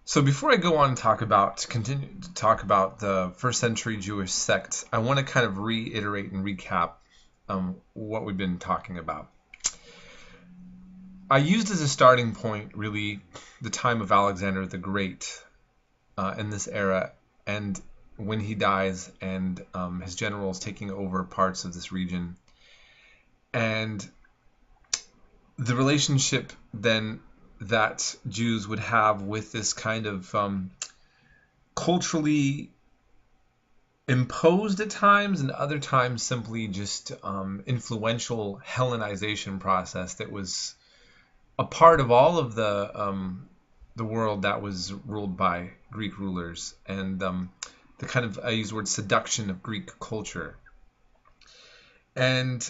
So before I go on and continue to talk about the first century Jewish sects, I want to kind of reiterate and recap what we've been talking about. I used as a starting point really the time of Alexander the Great in this era, and when he dies and his generals taking over parts of this region, and the relationship then that Jews would have with this kind of culturally imposed at times and other times simply just influential Hellenization process that was a part of all of the world that was ruled by Greek rulers, and the kind of, I use the word, seduction of Greek culture. And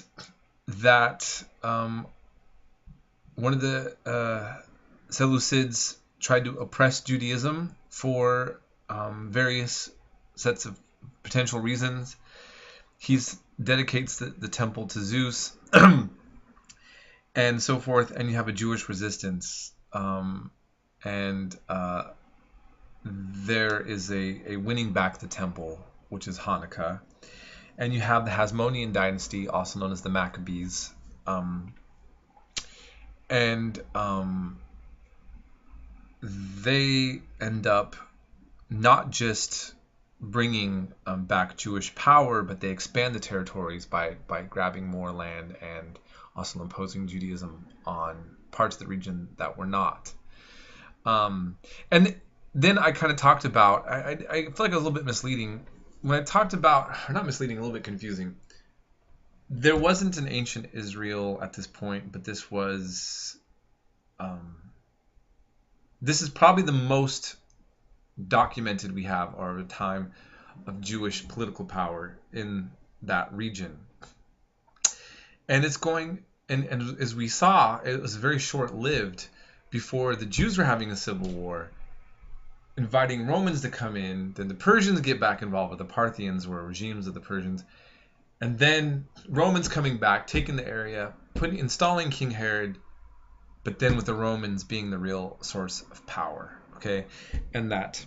that one of the Sadducees tried to oppress Judaism for various sets of potential reasons. He dedicates the temple to Zeus and so forth, and you have a Jewish resistance. And there is a winning back the temple, which is Hanukkah. And you have the Hasmonean dynasty, also known as the Maccabees. And they end up not just bringing back Jewish power, but they expand the territories by grabbing more land and also imposing Judaism on parts of the region that were not. And then I kind of talked about, I feel like I was a little bit misleading when I talked about, or not misleading, a little bit confusing. There wasn't an ancient Israel at this point, but this was, this is probably the most documented we have over time of Jewish political power in that region. And it's going, and as we saw, it was very short-lived before the Jews were having a civil war, inviting Romans to come in, then the Persians get back involved with the Parthians, were regimes of the Persians, and then Romans coming back, taking the area, installing King Herod, but then with the Romans being the real source of power, okay? And that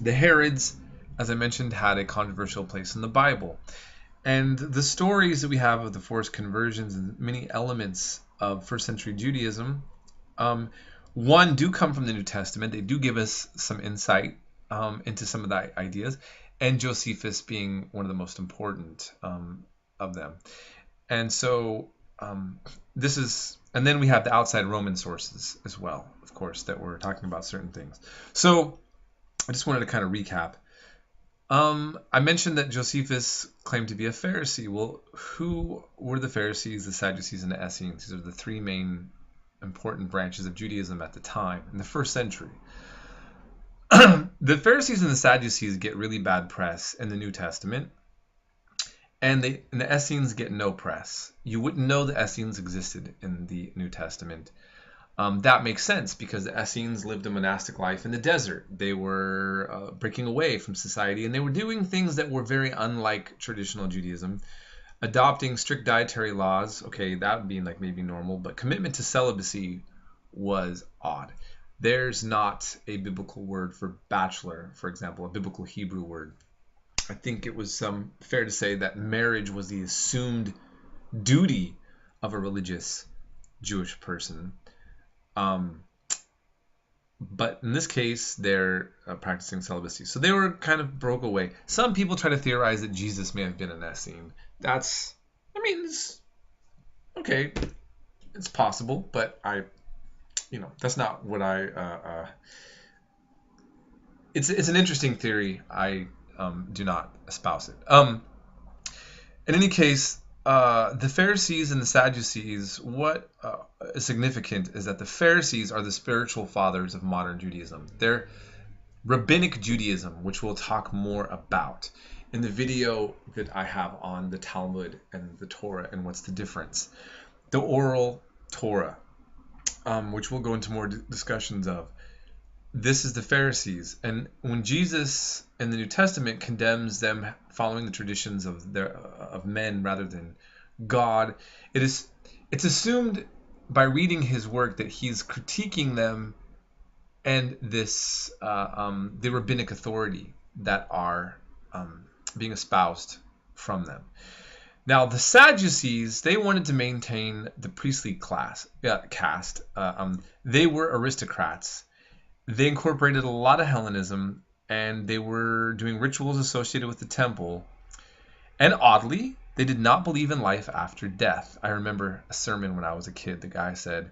the Herods, as I mentioned, had a controversial place in the Bible. And the stories that we have of the forced conversions and many elements of first century Judaism, one, do come from the New Testament. They do give us some insight into some of the ideas, and Josephus being one of the most important of them. And so this is, and then we have the outside Roman sources as well, of course, that were talking about certain things. So I just wanted to kind of recap. I mentioned that Josephus claimed to be a Pharisee. Well, who were the Pharisees, the Sadducees, and the Essenes? These are the three main important branches of Judaism at the time, in the first century. The Pharisees and the Sadducees get really bad press in the New Testament, and the Essenes get no press. You wouldn't know the Essenes existed in the New Testament. That makes sense because the Essenes lived a monastic life in the desert. They were breaking away from society, and they were doing things that were very unlike traditional Judaism. Adopting strict dietary laws, okay, that would be like maybe normal, but commitment to celibacy was odd. There's not a biblical word for bachelor, for example, a biblical Hebrew word. I think it was fair to say that marriage was the assumed duty of a religious Jewish person. But in this case, they're practicing celibacy. So they were kind of broke away. Some people try to theorize that Jesus may have been an Essene. It's okay. It's possible, but that's not what it's an interesting theory. I do not espouse it. In any case, the Pharisees and the Sadducees, what is significant is that the Pharisees are the spiritual fathers of modern Judaism. They're rabbinic Judaism, which we'll talk more about in the video that I have on the Talmud and the Torah and what's the difference. The oral Torah, which we'll go into more discussions of. This is the Pharisees, and when Jesus in the New Testament condemns them following the traditions of men rather than God, it's assumed by reading his work that he's critiquing them and this the rabbinic authority that are being espoused from them. Now, the Sadducees, they wanted to maintain the priestly caste. They were aristocrats. They incorporated a lot of Hellenism, and they were doing rituals associated with the temple. And oddly, they did not believe in life after death. I remember a sermon when I was a kid. The guy said,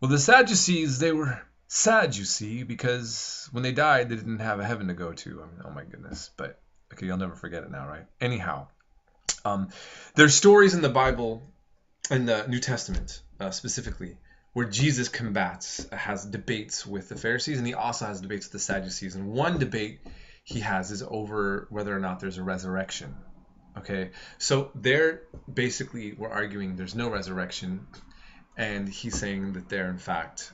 well, the Sadducees, they were sad, you see, because when they died, they didn't have a heaven to go to. I mean, oh my goodness. But, okay, you'll never forget it now, right? Anyhow. There's stories in the Bible, in the New Testament specifically, where Jesus has debates with the Pharisees, and he also has debates with the Sadducees. And one debate he has is over whether or not there's a resurrection. Okay, so they're basically, we're arguing there's no resurrection, and he's saying that there, in fact,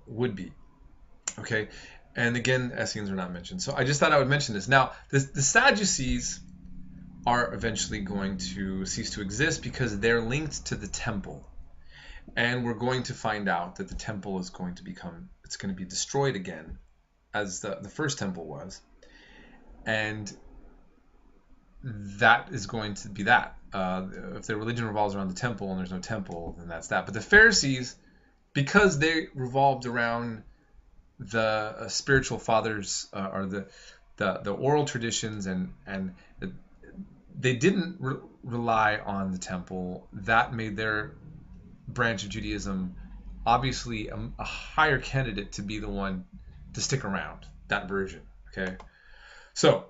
would be. Okay, and again, Essenes are not mentioned. So I just thought I would mention this. Now, the Sadducees are eventually going to cease to exist because they're linked to the temple. And we're going to find out that the temple is going to it's going to be destroyed again, as the first temple was. And that is going to be that. If their religion revolves around the temple and there's no temple, then that's that. But the Pharisees, because they revolved around the spiritual fathers or the oral traditions and they didn't rely on the temple. That made their branch of Judaism obviously a higher candidate to be the one to stick around, that version. Okay, so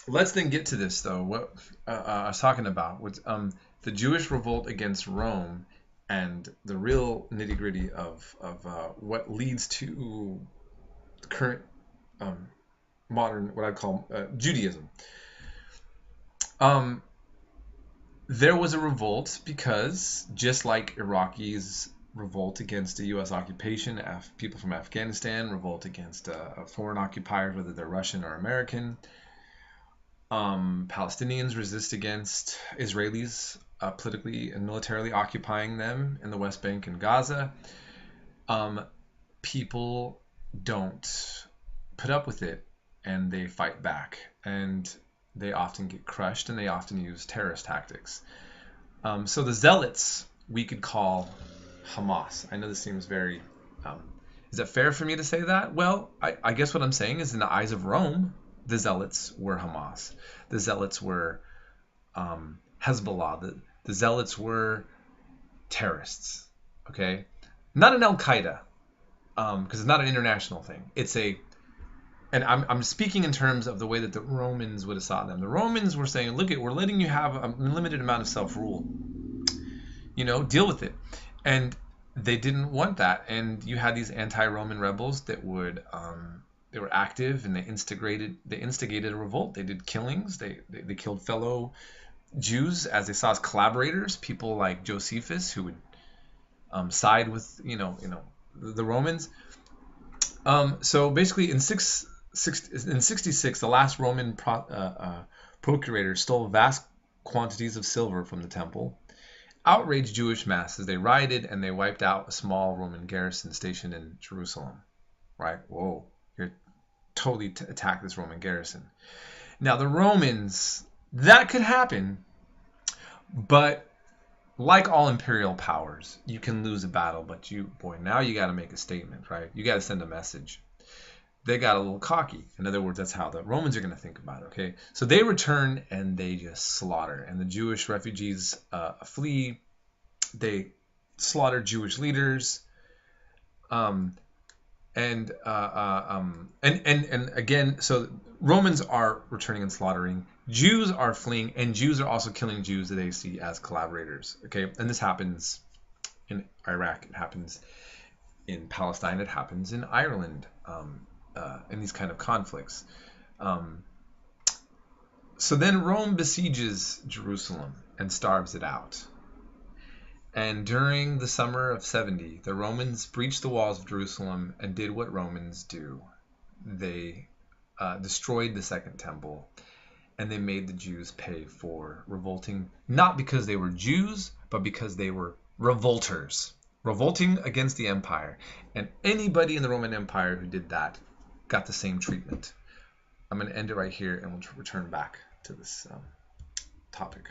let's then get to this, though. What I was talking about was the Jewish revolt against Rome and the real nitty-gritty of what leads to the current modern, what I call Judaism. There was a revolt because, just like Iraqis revolt against the U.S. occupation, people from Afghanistan revolt against foreign occupiers, whether they're Russian or American. Palestinians resist against Israelis politically and militarily occupying them in the West Bank and Gaza. People don't put up with it, and they fight back. And they often get crushed, and they often use terrorist tactics. So the Zealots, we could call Hamas. I know this seems very... is it fair for me to say that? Well, I guess what I'm saying is, in the eyes of Rome, the Zealots were Hamas. The Zealots were Hezbollah. The Zealots were terrorists. Okay? Not an Al-Qaeda, because it's not an international thing. It's a... And I'm speaking in terms of the way that the Romans would have saw them. The Romans were saying, look, we're letting you have a limited amount of self-rule. Deal with it. And they didn't want that. And you had these anti-Roman rebels that would, they were active, and they instigated a revolt. They did killings. They killed fellow Jews as they saw as collaborators, people like Josephus, who would side with, the Romans. So basically in 66, the last Roman procurator stole vast quantities of silver from the temple, outraged Jewish masses. They rioted, and they wiped out a small Roman garrison stationed in Jerusalem. Right? Whoa, you're totally attack this Roman garrison. Now, the Romans, that could happen, but like all imperial powers, you can lose a battle, but now you got to make a statement, right? You got to send a message. They got a little cocky. In other words, that's how the Romans are going to think about it, okay? So they return, and they just slaughter. And the Jewish refugees flee. They slaughter Jewish leaders. And again, so Romans are returning and slaughtering. Jews are fleeing, and Jews are also killing Jews that they see as collaborators, okay? And this happens in Iraq. It happens in Palestine. It happens in Ireland. In these kind of conflicts. So then Rome besieges Jerusalem and starves it out. And during the summer of 70, the Romans breached the walls of Jerusalem and did what Romans do. They destroyed the Second Temple, and they made the Jews pay for revolting, not because they were Jews, but because they were revolters. revolting against the empire. And anybody in the Roman Empire who did that got the same treatment. I'm going to end it right here, and we'll return back to this topic.